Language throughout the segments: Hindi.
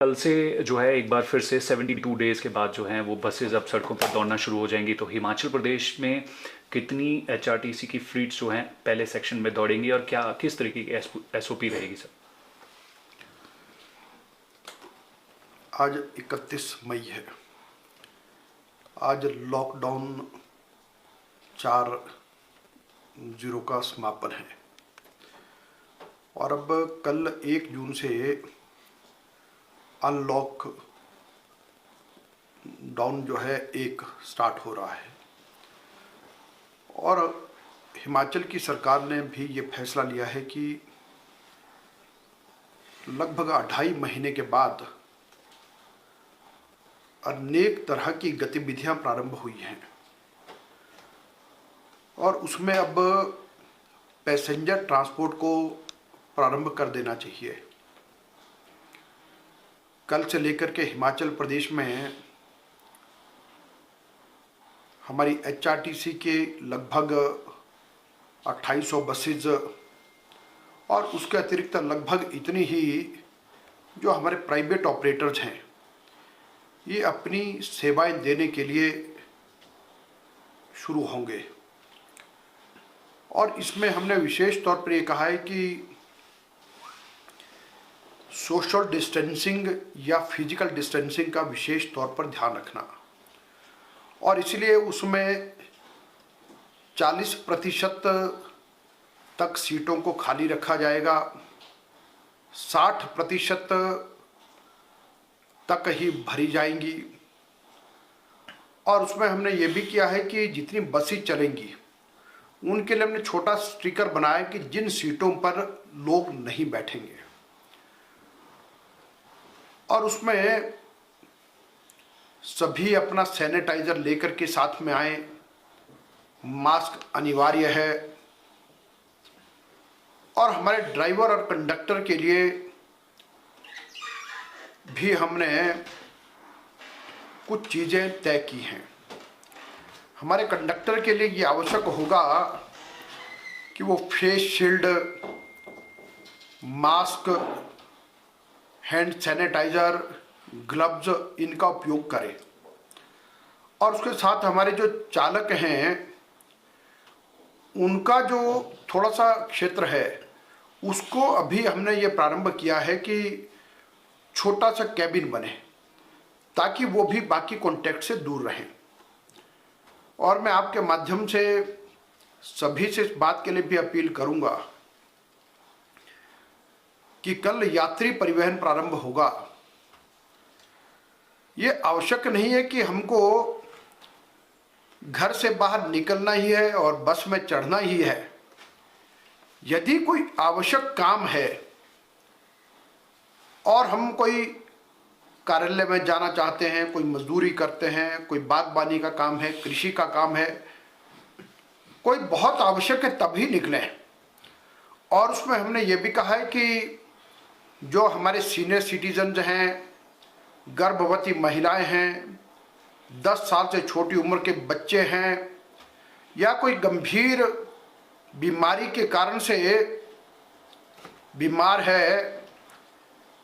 कल से जो है एक बार फिर से 72 डेज़ के बाद जो हैं वो बसेज़ अब सड़कों पर दौड़ना शुरू हो जाएंगी। तो हिमाचल प्रदेश में कितनी एचआरटीसी की फ्लीट्स जो हैं पहले सेक्शन में दौड़ेंगी और क्या किस तरीके की एसओपी रहेगी सर? आज 31 मई है। आज लॉकडाउन 4/0 का समापन है और अब कल 1 जून से अनलॉक डाउन जो है एक स्टार्ट हो रहा है। और हिमाचल की सरकार ने भी ये फैसला लिया है कि लगभग 2.5 महीने के बाद अनेक तरह की गतिविधियां प्रारंभ हुई हैं और उसमें अब पैसेंजर ट्रांसपोर्ट को प्रारंभ कर देना चाहिए। कल से लेकर के हिमाचल प्रदेश में हमारी एचआरटीसी के लगभग 2800 बसेज और उसके अतिरिक्त लगभग इतनी ही जो हमारे प्राइवेट ऑपरेटर्स हैं ये अपनी सेवाएं देने के लिए शुरू होंगे। और इसमें हमने विशेष तौर पर ये कहा है कि सोशल डिस्टेंसिंग या फिजिकल डिस्टेंसिंग का विशेष तौर पर ध्यान रखना और इसलिए उसमें 40% तक सीटों को खाली रखा जाएगा, 60% तक ही भरी जाएंगी। और उसमें हमने ये भी किया है कि जितनी बसें चलेंगी उनके लिए हमने छोटा स्टिकर बनाया कि जिन सीटों पर लोग नहीं बैठेंगे और उसमें सभी अपना सैनिटाइजर लेकर के साथ में आए, मास्क अनिवार्य है और हमारे ड्राइवर और कंडक्टर के लिए भी हमने कुछ चीज़ें तय की हैं। हमारे कंडक्टर के लिए ये आवश्यक होगा कि वो face shield, mask, hand sanitizer, gloves इनका उपयोग करें। और उसके साथ हमारे जो चालक हैं उनका जो थोड़ा सा क्षेत्र है उसको अभी हमने ये प्रारंभ किया है कि छोटा सा कैबिन बने ताकि वो भी बाकी कॉन्टैक्ट से दूर रहें। और मैं आपके माध्यम से सभी से इस बात के लिए भी अपील करूंगा कि कल यात्री परिवहन प्रारंभ होगा। ये आवश्यक नहीं है कि हमको घर से बाहर निकलना ही है और बस में चढ़ना ही है। यदि कोई आवश्यक काम है और हम कोई कार्यालय में जाना चाहते हैं, कोई मजदूरी करते हैं, कोई बागबानी का काम है, कृषि का काम है, कोई बहुत आवश्यक है तभी निकलें। और उसमें हमने ये भी कहा है कि जो हमारे सीनियर सिटीजन्स हैं, गर्भवती महिलाएं हैं, 10 साल से छोटी उम्र के बच्चे हैं या कोई गंभीर बीमारी के कारण से बीमार है,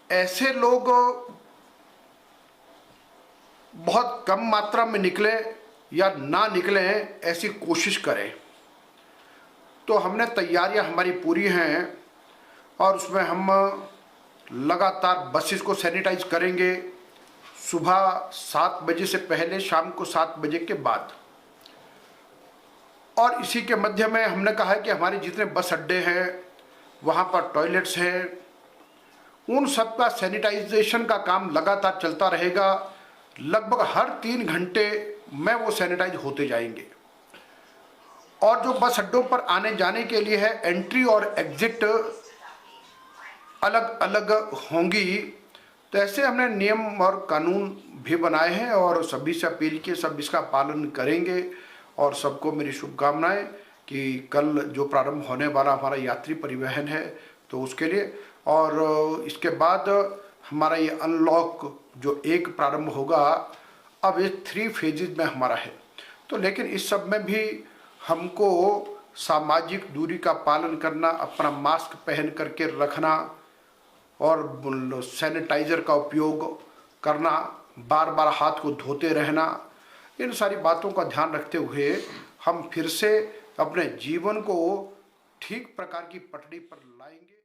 ऐसे लोग बहुत कम मात्रा में निकले या ना निकलें ऐसी कोशिश करें। तो हमने तैयारियां हमारी पूरी हैं और उसमें हम लगातार बसेस को सैनिटाइज करेंगे सुबह 7 बजे से पहले, शाम को 7 बजे के बाद। और इसी के मध्य में हमने कहा है कि हमारे जितने बस अड्डे हैं वहाँ पर टॉयलेट्स हैं, उन सब का सैनिटाइजेशन का काम लगातार चलता रहेगा। लगभग हर 3 घंटे में वो सैनिटाइज होते जाएंगे। और जो बस अड्डों पर आने जाने के लिए है, एंट्री और एग्जिट अलग अलग होंगी। तो ऐसे हमने नियम और कानून भी बनाए हैं और सभी से अपील की सब इसका पालन करेंगे। और सबको मेरी शुभकामनाएं कि कल जो प्रारंभ होने वाला हमारा यात्री परिवहन है तो उसके लिए, और इसके बाद हमारा ये अनलॉक जो एक प्रारंभ होगा, अब ये 3 फेजेज में हमारा है। तो लेकिन इस सब में भी हमको सामाजिक दूरी का पालन करना, अपना मास्क पहन करके रखना और सैनिटाइज़र का उपयोग करना, बार बार हाथ को धोते रहना, इन सारी बातों का ध्यान रखते हुए हम फिर से अपने जीवन को ठीक प्रकार की पटरी पर लाएंगे।